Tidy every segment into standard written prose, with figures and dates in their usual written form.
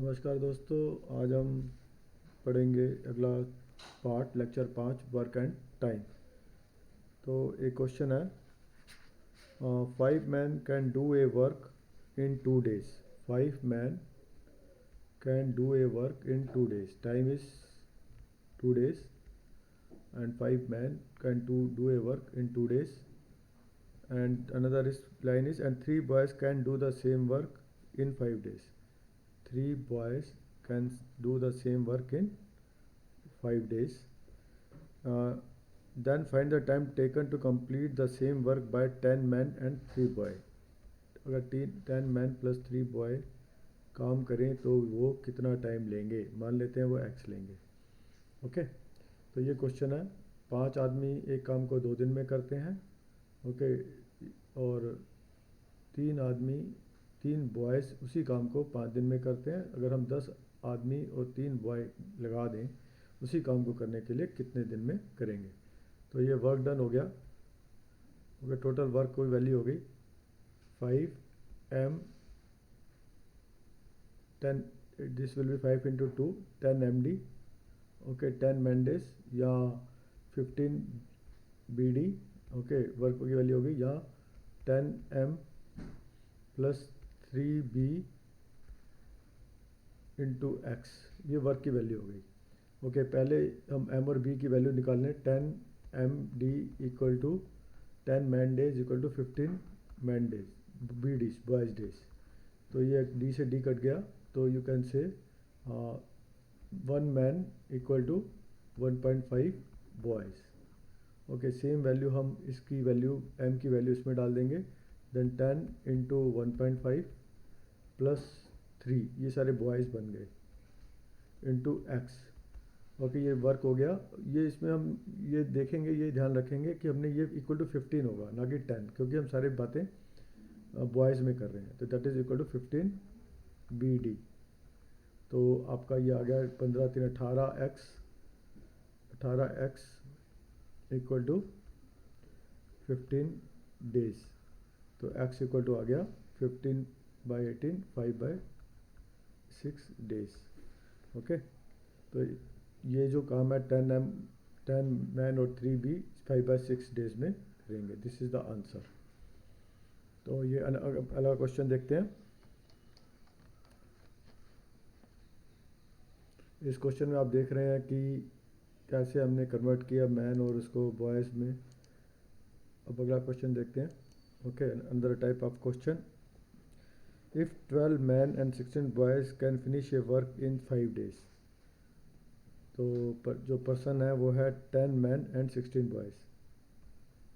नमस्कार दोस्तों, आज हम पढ़ेंगे अगला part lecture 5 work and time. तो एक क्वेश्चन है, 5 men can do a work in 2 days। 5 men can do a work in 2 days। Time is 2 days and 5 men can do a work in 2 days. And another line is, and 3 boys can do the same work in 5 days। 3 boys can do the same work in 5 days. Uh, then find the time taken to complete the same work by 10 men and 3 boy। अगर 10 man plus 3 boy काम करें तो वो कितना time लेंगे। मान लेते हैं वो x लेंगे। ओके, तो ये क्वेश्चन है। 5 आदमी एक काम को 2 दिन में करते हैं। ओके, और 3 बॉयज़ उसी काम को 5 दिन में करते हैं। अगर हम 10 आदमी और 3 बॉय लगा दें उसी काम को करने के लिए कितने दिन में करेंगे। तो ये वर्क डन हो गया। ओके, टोटल वर्क कोई वैल्यू हो गई 5m 10, this will be 5 into 2 10 md। Okay, 10 मैंडेज या 15 bd। ओके, वर्क की वैल्यू हो गई, या 10m plus 3b into x, ये वर्क की वैल्यू हो गई। ओके, पहले हम m और b की वैल्यू निकाल लें। 10 md equal to 10 man days equal to 15 man days, B Ds boys days. तो ये d से d कट गया, तो you can say 1 man equal to 1.5 boys. Okay, same value हम इसकी वैल्यू m की वैल्यू इसमें डाल देंगे। देन 10 इंटू 1.5 प्लस 3, ये सारे बॉयज़ बन गए, इंटू x। ओके, ये वर्क हो गया। ये इसमें हम ये देखेंगे, ये ध्यान रखेंगे कि हमने ये इक्वल टू 15 होगा, ना कि 10, क्योंकि हम सारी बातें बॉयज़ में कर रहे हैं। तो that is equal to 15 bd। तो आपका ये आ गया 15 3 18x इक्वल टू 15 डेज। तो x इक्वल टू आ गया 15/18 5/6 डेज। ओके, तो ये जो काम है 10 मैन और 3b 5/6 डेज में करेंगे। This is the answer. तो ये अलग क्वेश्चन देखते हैं। इस क्वेश्चन में आप देख रहे हैं कि कैसे हमने कन्वर्ट किया मैन और उसको बॉयज़ में। अब अगला क्वेश्चन देखते हैं। ओके, अंदर type of question, if 12 man and 16 boys can finish a work in 5 days। तो जो पर्सन है वो है 10 man and 16 boys.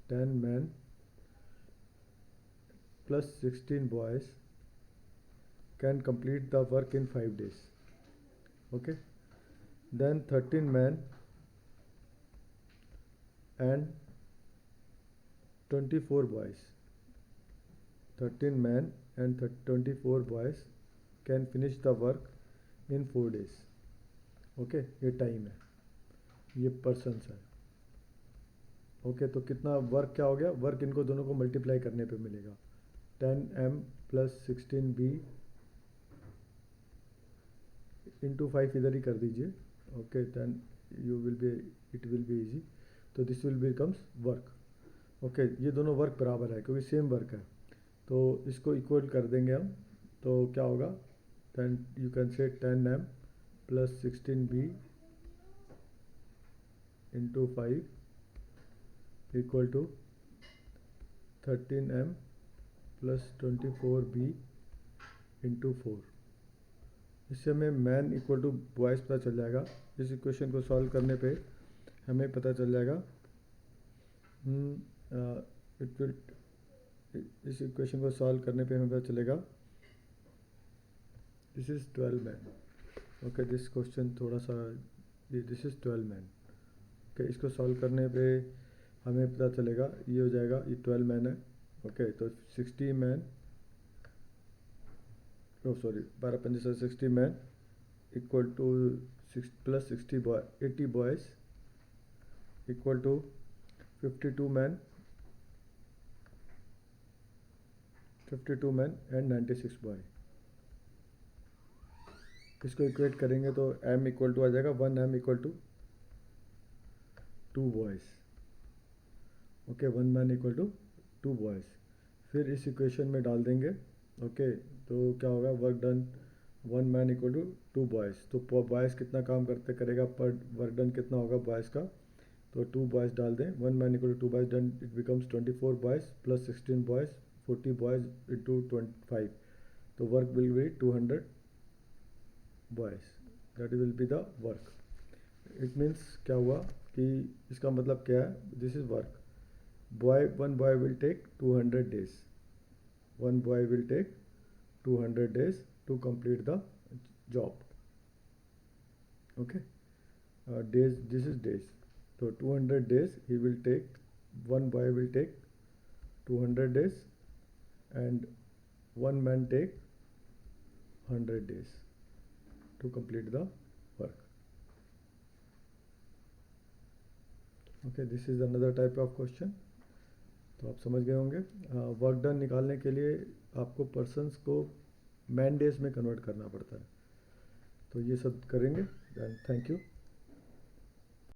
10 man plus 16 boys can complete the work in 5 days। Okay, then 13 man and 24 boys, 13 man and 24 boys can finish the work in 4 days। Okay, ये time है, ये persons है। Okay, तो कितना work क्या हो गया, work इनको दोनों को मल्टीप्लाई करने पे मिलेगा। 10m प्लस 16b इंटू 5 इधर ही कर दीजिए। Okay, then it will be easy. तो this will becomes work. Okay, ये दोनों वर्क बराबर है क्योंकि सेम वर्क है, तो इसको इक्वल कर देंगे हम। तो क्या होगा, then you can say 10m plus 16b into 5 equal to 13m plus 24b into 4। इससे हमें मैन इक्वल टू बॉयज़ पता चल जाएगा। इस इक्वेशन को सॉल्व करने पे हमें पता चल जाएगा इट विल, इस इक्वेशन को सॉल्व करने पे हमें पता चलेगा this is 12 man. Okay, this question थोड़ा सा, दिस इज़ 12 मैन। ओके, इसको सॉल्व करने पे हमें पता चलेगा, ये हो जाएगा, ये 12 मैन है। ओके, तो 60 man, sorry 12 60 man equal to 6 plus 60 boy 80 boys equal to 52 man and 96 boy. इसको इक्वेट करेंगे तो m इक्वल टू आ जाएगा 1m equal to 2 boys. Okay, 1 man equal to 2 boys. फिर इस इक्वेशन में डाल देंगे। ओके, तो क्या होगा, work done 1 man equal to 2 boys. तो बॉयज़ कितना काम करेगा, पर वर्क डन कितना होगा बॉयज़ का, तो 2 बॉयज़ डाल दें। 1 man equal to 2 boys done, it becomes 24 boys plus 16 boys, 40 boys into 25, तो work will be 200 boys, that will be the work. It means क्या हुआ कि इसका मतलब क्या है, this is work. One boy will take 200 days, one boy will take 200 days to complete the job. Okay, days, this is days, तो 200 days he will take, one boy will take 200 days and one man take 100 days to complete the work. Okay, this is another type of question. तो आप समझ गए होंगे। Work done निकालने के लिए आपको पर्सन्स को मैन डेज में कन्वर्ट करना पड़ता है। तो ये सब करेंगे। Thank you.